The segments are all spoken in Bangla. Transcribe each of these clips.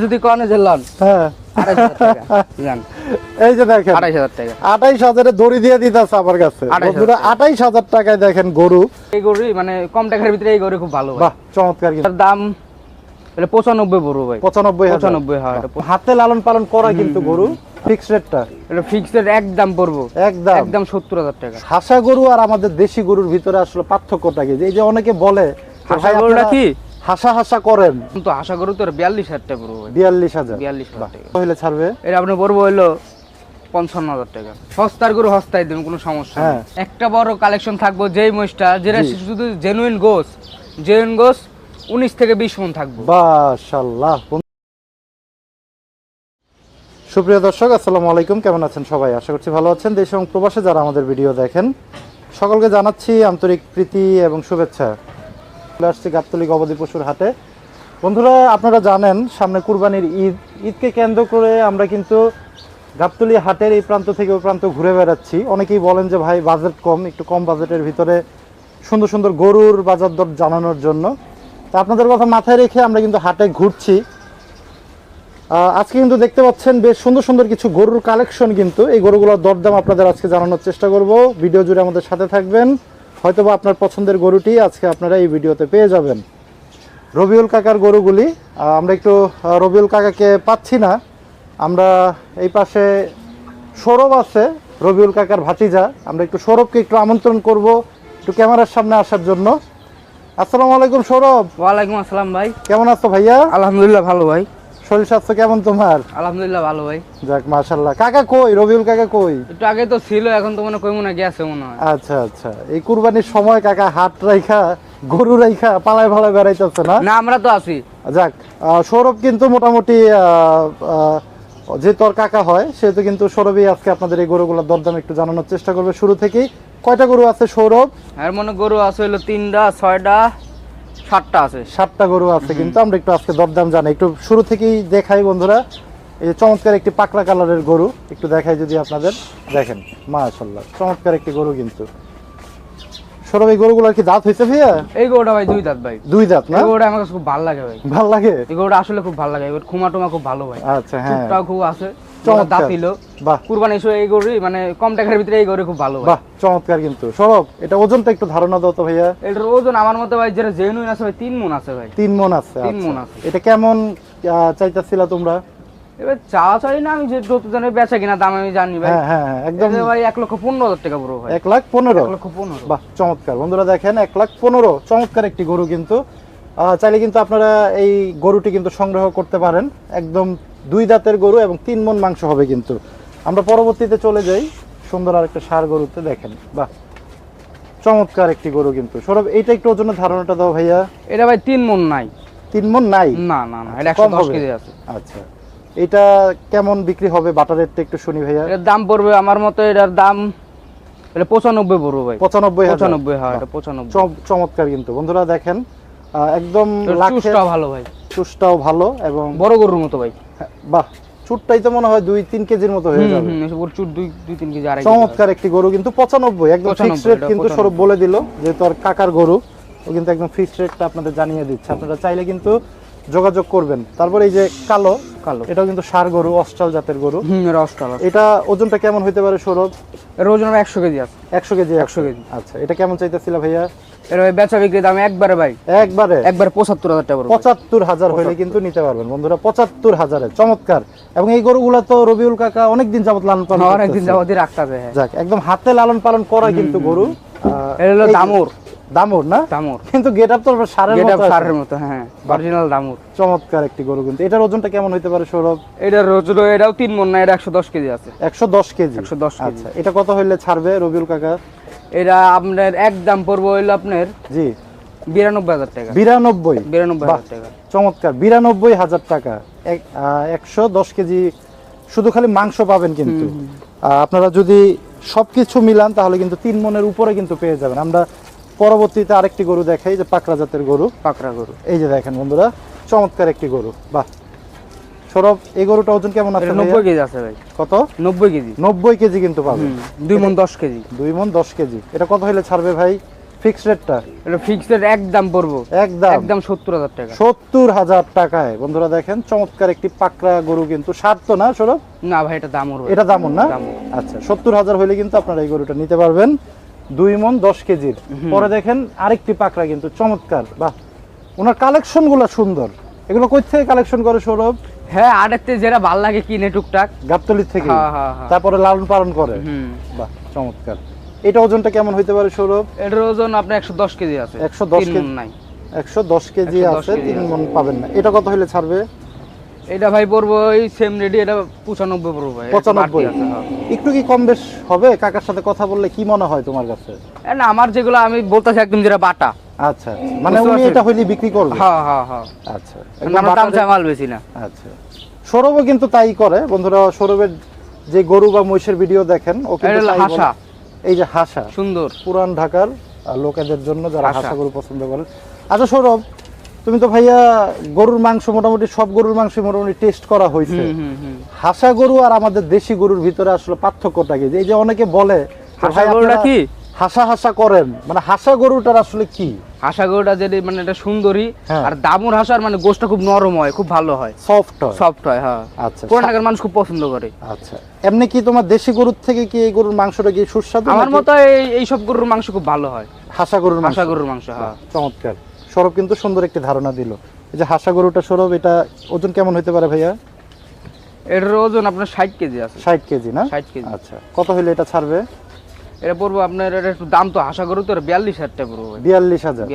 যদি কনে জেলান হ্যাঁ 28000 টাকা জান এই যে দেখেন 28000 টাকা 28000 এ দড়ি দিয়ে দিতেছে আমার কাছে 28000 বন্ধুরা 28000 টাকায় দেখেন গরু। এই গরু মানে কম টাকার ভিতরে এই গরু খুব ভালো বাহ চমৎকার কিন্তু এর দাম এটা 95 বড় ভাই 95000 95 হয় এটা হাতে লালন পালন করা কিন্তু গরু ফিক্স রেটটা এটা ফিক্সড একদম পড়বো একদম 70000 টাকা। হাসা গরু আর আমাদের দেশি গরুর ভিতরে আসলে পার্থক্যটা কি? এই যে অনেকে বলে যে হাসা ভাই গরুটা আপনারা কি হাসা হাসা করেন, কিন্তু আশা করি তোর 42000 টাকা পড়বো ভাই 42000 42000 টাকা তাহলে ছাড়বে এটা আপনি পড়বো হলো 55000 টাকা। সস্তার গরু সস্তায় দেবেন কোনো সমস্যা নেই। একটা বড় কালেকশন থাকবো যেই মহিষটা যেটা শুধু জেনুইন গোস 19 থেকে 20 মণ থাকবো। মাশাআল্লাহ। সুপ্রিয় দর্শক আসসালামু আলাইকুম, কেমন আছেন সবাই? আশা করছি ভালো আছেন। দেশ এবং প্রবাসে যারা আমাদের ভিডিও দেখেন সকলকে জানাচ্ছি আন্তরিক প্রীতি এবং শুভেচ্ছা। চলে আসছি গাবতলী গবাদি পশুর হাটে। বন্ধুরা আপনারা জানেন সামনে কুরবানির ঈদকে কেন্দ্র করে আমরা কিন্তু গাবতলী হাটের এই প্রান্ত থেকে ওই প্রান্ত ঘুরে বেড়াচ্ছি। অনেকেই বলেন যে ভাই বাজেট কম, একটু কম বাজেটের ভিতরে সুন্দর সুন্দর গরুর বাজার দর জানানোর জন্য। তা আপনাদের কথা মাথায় রেখে আমরা কিন্তু হাটে ঘুরছি। আজকে কিন্তু দেখতে পাচ্ছেন বেশ সুন্দর সুন্দর কিছু গরুর কালেকশন, কিন্তু এই গরুগুলোর দরদাম আপনাদের আজকে জানানোর চেষ্টা করব। ভিডিও জুড়ে আমাদের সাথে থাকবেন, হয়তোবা আপনার পছন্দের গরুটি আজকে আপনারা এই ভিডিওতে পেয়ে যাবেন। রবিউল কাকার গরুগুলি আমরা একটু রবিউল কাকাকে পাচ্ছি না, আমরা এই পাশে সৌরভ আছে রবিউল কাকার ভাতিজা, আমরা একটু সৌরভকে একটু আমন্ত্রণ করব একটু ক্যামেরার সামনে আসার জন্য। আসসালামু আলাইকুম সৌরভ। ওয়ালাইকুম আসসালাম ভাই, কেমন আছো ভাইয়া? আলহামদুলিল্লাহ ভালো ভাই। শরীর স্বাস্থ্য কেমন তোমার? আলহামদুলিল্লাহ ভালো ভাই। যাক মাশাআল্লাহ। কাকা কই? রবিউল কাকা কই? একটু আগে তো ছিল, এখন তো মনে কই মনে গেছে মনে হয়। আচ্ছা আচ্ছা, এই কুরবানির সময় কাকা হাট রাইখা গরু রাইখা পালায় পালায় বেড়াইতেছে না? না আমরা তো আছি। যাক সৌরভ কিন্তু মোটামুটি যে তোর কাকা হয় সেহেতু কিন্তু সৌরভই আজকে আপনাদের এই গরুগুলোর দরদাম একটু জানানোর চেষ্টা করবে শুরু থেকেই। কয়টা গরু আছে সৌরভ? এর মনে গরু আছে হলো 3টা 6টা 7টা আছে। 7টা গরু আছে, কিন্তু আমরা একটু আজকে দরদাম জানাই। একটু শুরু থেকেই দেখাই বন্ধুরা, এই যে চমৎকার একটি পাকড়া কালারের গরু একটু দেখাই যদি আপনাদের। দেখেন মাশাআল্লাহ চমৎকার একটি গরু কিন্তু। সৌরভ এই গরুগুলোর কি দাঁত হয়েছে ভাইয়া? এই গরুটা ভাই 2 দাঁত ভাই। 2 দাঁত না? এই গরুটা আমার কাছে খুব ভালো লাগে ভাই। ভালো লাগে? এই গরুটা আসলে খুব ভালো লাগে, এর খুমাটুমা খুব ভালো ভাই। আচ্ছা হ্যাঁ, চুটটাও খুব আছে, চমৎকার। দাঁত ছিল। বাহ কুরবানি এসে এই গরু মানে কম টাকার ভিতরে এই গরু খুব ভালো ভাই। বাহ চমৎকার কিন্তু। সৌরভ এটা ওজনটা একটু ধারণা দাও তো ভাইয়া। এটার ওজন আমার মতে ভাই যেটা জেনুইন আছে ভাই 3 মণ আছে ভাই। 3 মণ আছে? 3 মণ আচ্ছা। আছে। এটা কেমন চাইতাছিলা তোমরা? এবার চাওয়া চাই না, আমি যে যত জানি বেচা কিনা দাম আমি জানি ভাই। হ্যাঁ হ্যাঁ একদম ভাই 1,15,000 টাকা পুরো ভাই। 1,15,000? 1,15,000। বাহ চমৎকার বন্ধুরা, দেখেন 1,15,000 চমৎকার একটি গরু কিন্তু। চাইলে কিন্তু আপনারা এই গরুটি কিন্তু সংগ্রহ করতে পারেন। একদম 2 দাঁতের গরু এবং 3 মণ মাংস হবে কিন্তু। আমরা পরবর্তীতে চলে যাই সুন্দর আরেকটা ষাঁড় গরুতে। দেখেন বাহ চমৎকার একটি গরু কিন্তু। সৌরভ এইটা একটু ওজনের ধারণাটা দাও ভাইয়া। এটা ভাই 3 মণ নাই। 3 মণ নাই? না না না, এটা কম 110 হবে? কেজি আছে। আচ্ছা, এটা কেমন বিক্রি হবে? বাটার রেটটা একটু শুনি ভাইয়া। এর দাম পড়বে আমার মতে, এটার দাম এটা 95 পড়বে ভাই। 95,000? 95 হয়, এটা 95। চমৎকার কিন্তু বন্ধুরা, দেখেন একদম চুষটাও ভালো ভাই, চুষটাও ভালো এবং বড় গরুর মতো ভাই। বাহ চুটটাই তো মনে হয় 2-3 কেজির মতো হয়ে যাবে। এসব চুট 2-3 কেজি আর চমৎকার একটি গরু কিন্তু। 95 একদম ফিক্সড রেট কিন্তু সৌরভ বলে দিল, যেহেতু আর কাকার গরু ও কিন্তু একদম ফিক্সড রেটটা আপনাদের জানিয়ে দিচ্ছে। আপনারা চাইলে কিন্তু যোগাযোগ করবেন। তারপর এই যে কালো কালো, এটাও কিন্তু ষাঁড় গরু, অস্ট্রাল জাতের গরু। এর অস্ট্রাল। এটা ওজনটা কেমন হইতে পারে সৌরভ? এর ওজন 100 কেজি আছে। 100 কেজি? 100 কেজি। আচ্ছা, এটা কেমন চাইতেছিল ভাইয়া? এর ভাই বেচা বিক্রি দাম একবারে ভাই একবারে 75,000 টাকা পড়বে। 75,000 হইলে কিন্তু নিতে পারবেন বন্ধুরা, 75,000-এ। চমৎকার। এবং এই গরুগুলা তো রবিউল কাকা অনেকদিন যাবত লালন পালন করতেছে। অনেকদিন যাবতই রাখতাছে। যাক একদম হাতে লালন পালন করা কিন্তু গরু। এটা হলো দামুর। দামুর না? দামুর। কিন্তু গেটআপ তো ষাঁড়ের মতো আছে। ষাঁড়ের মতো, হ্যাঁ অরিজিনাল দামুর। চমৎকার একটি গরু কিন্তু। এটার ওজনটা কেমন হইতে পারে সৌরভ? এটার ওজন এটাও 3 মণ না, এটা 110 কেজি আছে। 110 কেজি? 110 কেজি। আচ্ছা, এটা কত হইলে ছাড়বে রবিউল কাকা? এটা আপনার একদম পড়বে হইলো আপনার জি 92,000 টাকা। 92,000 টাকা। চমৎকার, 92,000 টাকা। 110 কেজি শুধু খালি মাংস পাবেন কিন্তু। আপনারা যদি সবকিছু মিলান তাহলে কিন্তু 3 মণের উপরে কিন্তু পেয়ে যাবেন। আমরা পরবর্তীতে আরেকটি গরু দেখাই, যে পাকড়া জাতের গরু। পাকড়া গরু। এই যে দেখেন বন্ধুরা চমৎকার একটি গরু। বাহ সৌরভ এই গরুটা ওজন কেমন আছে? 90 কেজি আছে ভাই। কত? 90 কেজি। 90 কেজি কিন্তু পাবেন। 2 মণ 10 কেজি। 2 মণ 10 কেজি। এটা কত হইলে ছাড়বে ভাই? ফিক্সড রেটটা? এটা ফিক্সড রেট একদম পড়বো, একদম 70,000 টাকা। 70,000 টাকায় বন্ধুরা দেখেন চমৎকার একটি পাকড়া গরু, কিন্তু সার তো না সৌরভ? না ভাই এটা দাম এটা দামন না? আচ্ছা 70,000 হলে কিন্তু আপনারা এই গরুটা নিতে পারবেন, 2 মণ 10 কেজির। পরে দেখেন আরেকটি পাকড়া কিন্তু চমৎকার, বাহ ওনার কালেকশন গুলো সুন্দর। এগুলো কই থেকে কালেকশন করে সৌরভ? হ্যাঁ আড়েতে যেটা ভাল লাগে কিনে টুকটাক গাবতলী থেকে, হ্যাঁ। তারপরে লালন পালন করে। বাহ চমৎকার। এটা ওজনটা কেমন হইতে পারে সৌরভ? এটার ওজন আপনার 110 কেজি আছে। 110 তিন কেজি মণ নাই, 110 কেজি 110 আছে, কেজি 3 মণ পাবেন না। এটা কত হইলে ছাড়বে? এটা ভাই পড়বো ওই সেম রেডি, এটা 95 পড়বো ভাই। 95? একটু কি কম বেশ হবে? কাকার সাথে কথা বললে কি মনে হয় তোমার কাছে? না আমার যেগুলো আমি বলতেছি একদম যেটা বাটা। আচ্ছা মানে উনি এটা হইলে বিক্রি করবে? হ্যাঁ। আচ্ছা আমরা দাম চাই মাল বেশি না। আচ্ছা সৌরভও কিন্তু তাই করে বন্ধুরা। সৌরভের যে গরু বা মহিষের ভিডিও দেখেন ও কিন্তু তাই বলে। হাসা, এই যে হাসা সুন্দর পুরান ঢাকার লোকেদের জন্য যারা হাসা। হাসা গরু পছন্দ করেন। আচ্ছা সৌরভ, তুমি তো ভাইয়া গরুর মাংস মোটামুটি সব গরুর মাংস মোটামুটি টেস্ট করা হয়েছে। হাসা গরু আর আমাদের দেশি গরুর ভিতরে আসলে পার্থক্যটা কি? এই যে অনেকে বলে হাসা গরুটা কি হাসা হাসা করেন, মানে হাসা গরুটার আসলে কি? হাসা গরুটা যেটা মানে এটা সুন্দরী, আর দামুর হাসার মানে গোশটা খুব নরম হয়, খুব ভালো হয়, সফট হয়। হ্যাঁ আচ্ছা, পুরান ঢাকার মানুষ খুব পছন্দ করে। আচ্ছা এমনি কি তোমার দেশি গরুর থেকে কি এই গরুর মাংসটা কি সুস্বাদু? আমার মতে এই সব গরুর মাংস খুব ভালো হয়, হাসা গরুর মাংস। হ্যাঁ চমৎকার। সৌরভ কিন্তু সুন্দর একটি ধারণা দিল। এই যে হাসা গরুটা সৌরভ, এটা ওজন কেমন হতে পারে ভাইয়া? এর ওজন আপনার 60 কেজি আছে। 60 কেজি না? 60 কেজি। আচ্ছা কত হইলে এটা ছাড়বে? এটা পড়বো আপনার, এটা একটু দাম তো হাসা গরু তো 42,000 টাকা পড়বে। 42,000?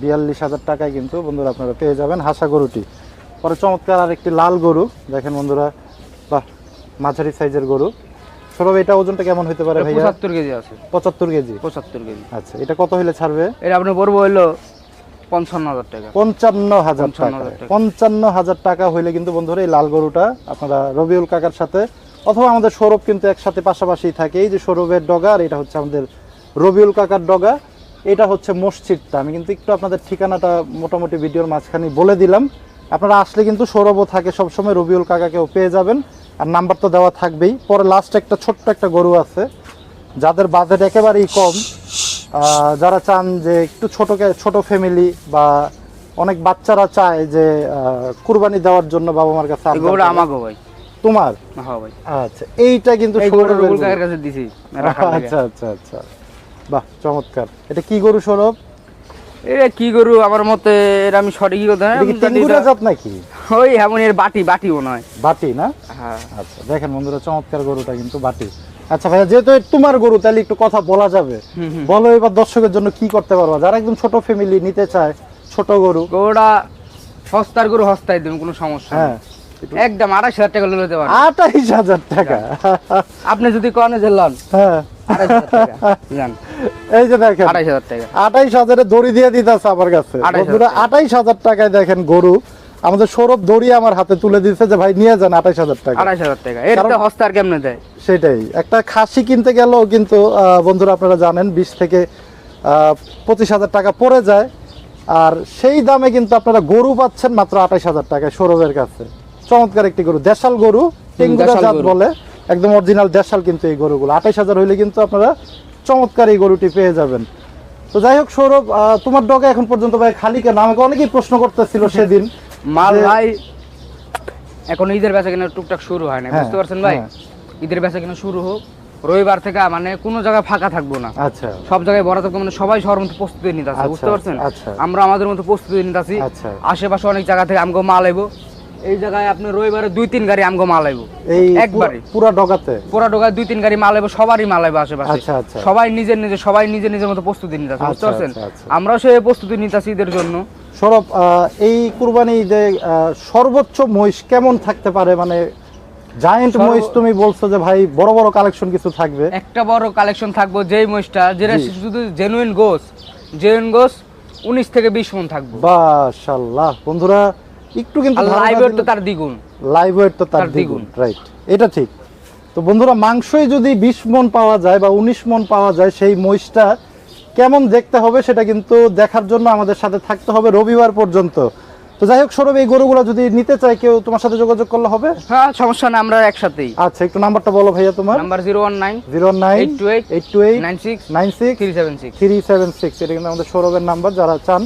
42,000 টাকায় কিন্তু বন্ধুরা আপনারা পেয়ে যাবেন হাসা গরুটি। পরে চমৎকার আর একটি লাল গরু দেখেন বন্ধুরা, বাহ মাঝারি সাইজের গরু। সৌরভ এটা ওজনটা কেমন হতে পারে ভাইয়া? 75 কেজি আছে। 75 কেজি? 75 কেজি। আচ্ছা এটা কত হইলে ছাড়বে? এটা আপনার পড়বো হলো 55,000 টাকা। 55,000 টাকা? 55,000 টাকা হইলে কিন্তু বন্ধুরা এই লাল গরুটা আপনারা রবিউল কাকার সাথে, অথবা আমাদের সৌরভ কিন্তু একসাথে পাশাপাশি থাকে। এই যে সৌরভের ডগা আর এটা হচ্ছে আমাদের রবিউল কাকার ডগা। এটা হচ্ছে মসজিদটা। আমি কিন্তু একটু আপনাদের ঠিকানাটা মোটামুটি ভিডিওর মাঝখানে বলে দিলাম। আপনারা আসলে কিন্তু সৌরভও থাকে সবসময়, রবিউল কাকাকেও পেয়ে যাবেন, আর নাম্বার তো দেওয়া থাকবেই। পরে লাস্ট একটা ছোট্ট একটা গরু আছে, যাদের বাজেট একেবারেই কম, যারা চান যে একটু ছোট ফ্যামিলি বা অনেক বাচ্চারা চায় যে কুরবানি দেওয়ার জন্য বাবা মার কাছে। গরুটা আমাগো ভাই। তোমার? হ্যাঁ ভাই। আচ্ছা এইটা কিন্তু রবিউল কাকার কাছে দিছি রাখার লাগে। আচ্ছা বাহ চমৎকার। এটা কি গরু সৌরভ? এটা কি গরু আমার মতে, এটা আমি সঠিকই কথা এটা কি টেঙ্গুরা জাত নাকি? ওই এমন এর বাটি মনে হয়। বাটি না? হ্যাঁ। আচ্ছা দেখেন বন্ধুরা চমৎকার গরুটা কিন্তু বাটি। আচ্ছা ভাইয়া যেহেতু তোমার গরু তাহলে একটু কথা বলা যাবে, বলো এবার দর্শকের জন্য কি করতে পারবা যারা একদম ছোট ফ্যামিলি নিতে চায় ছোট গরু? গরুটা সস্তার গরু সস্তায় দেবেন, কোনো সমস্যা হ্যাঁ একদম 28,000 টাকা নিতে পারেন। 28,000 টাকা? আপনি যদি কনে যে লন, হ্যাঁ 28,000 টাকা জান। এই যে দেখেন 28,000 টাকা, 28,000 এ দড়ি দিয়ে দিতেছে আমার কাছে বন্ধুরা। 28,000 টাকায় দেখেন গরু আমাদের সৌরভ দড়ি আমার হাতে তুলে দিচ্ছে যে ভাই নিয়ে যান 28,000 টাকা। 28,000 টাকা এর তো হস্তার কেমনে দেয়? সেটাই, একটা খাসি কিনতে গেলেও কিন্তু বন্ধুরা আপনারা জানেন 20 থেকে 25,000 টাকা পড়ে যায়, আর সেই দামে কিন্তু আপনারা গরু পাচ্ছেন মাত্র 28,000 টাকায় সৌরভের কাছে। চমৎকার একটি গরু, দেশাল গরু, টেঙ্গুরা জাত বলে, একদম অরিজিনাল দেশাল কিন্তু এই গরুগুলো। 28,000 হইলে কিন্তু আপনারা চমৎকার এই গরুটি পেয়ে যাবেন। তো যাই হোক সৌরভ, তোমার ডগা এখন পর্যন্ত ভাই খালি কেন? আমাকে অনেকেই প্রশ্ন করতেছিল সেদিন। মাল ভাই এখন ঈদের বেচা কেনা টুকটাক শুরু হয় না, বুঝতে পারছেন ভাই? ঈদের বেচা কেনা শুরু হোক, রবিবার থেকে মানে কোনো জায়গায় ফাঁকা থাকবো না। আচ্ছা সব জায়গায় ভরা থাকবো, মানে সবাই সবার মতো প্রস্তুতি নিতে আছে, বুঝতে পারছেন? আমরা আমাদের মতো প্রস্তুতি নিতে আছি। আশেপাশে অনেক জায়গা থেকে আমগো মাল আইবো। এই জায়গায় আপনি রবিবারে 2-3 গাড়ি আমগো মাল আইবো, এই একবারে পুরা ডগাতে। পুরা ডগায় 2-3 গাড়ি মাল আইবো, সবারই মাল আইবো আশেপাশে। সবাই নিজের মতো প্রস্তুতি নিতে আছে, বুঝতে পারছেন? আমরাও সেই প্রস্তুতি নিতে আছি ঈদের জন্য। সৌরভ, এই কুরবানি ঈদে সর্বোচ্চ মহিষ কেমন থাকতে পারে? মানে জায়ান্ট মহিষ তুমি বলছো যে ভাই বড় বড় কালেকশন কিছু থাকবে। একটা বড় কালেকশন থাকবো, যেই মহিষটা যেটা শুধু জেনুইন গোস 19 থেকে 20 মণ থাকবে। মাশাআল্লাহ বন্ধুরা, একটু কিন্তু লাইভ ওয়েট তো তার দ্বিগুণ, লাইভ ওয়েট তো তার দ্বিগুণ, রাইট, এটা ঠিক। তো বন্ধুরা মাংসই যদি 20 মণ পাওয়া যায় বা 19 মণ পাওয়া যায়, সেই মহিষটা কেমন দেখতে হবে সেটা কিন্তু দেখার জন্য আমাদের সাথে থাকতে হবে রবিবার পর্যন্ত। তো যাই হোক সৌরভ, এই গরুগুলো যদি নিতে চায় কেউ তোমার সাথে যোগাযোগ করলে হবে? হ্যাঁ, সমস্যা না, আমরা একসাথেই। আচ্ছা, একটু নাম্বারটা বলো ভাইয়া তোমার। নাম্বার 019 019 88 96 96 376। 376, এটা কিন্তু আমাদের সৌরভের নাম্বার। যারা চান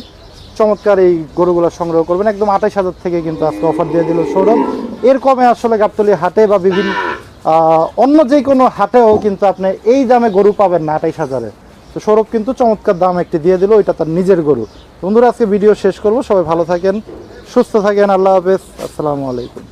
চমৎকার এই গরুগুলো সংগ্রহ করবেন, একদম 28,000 থেকে কিন্তু আজকে অফার দিয়ে দিল সৌরভ। এর কমে আসলে গাবতলী হাটে বা বিভিন্ন অন্য যে কোনো হাটেও কিন্তু আপনি এই দামে গরু পাবেন না 28,000-এ। তো সৌরভ কিন্তু চমৎকার দাম একটি দিয়ে দিল, এটা তার নিজের গরু। বন্ধুরা, আজকে ভিডিও শেষ করব। সবাই ভালো থাকেন, সুস্থ থাকেন, আল্লাহ হাফেজ, আসসালামু আলাইকুম।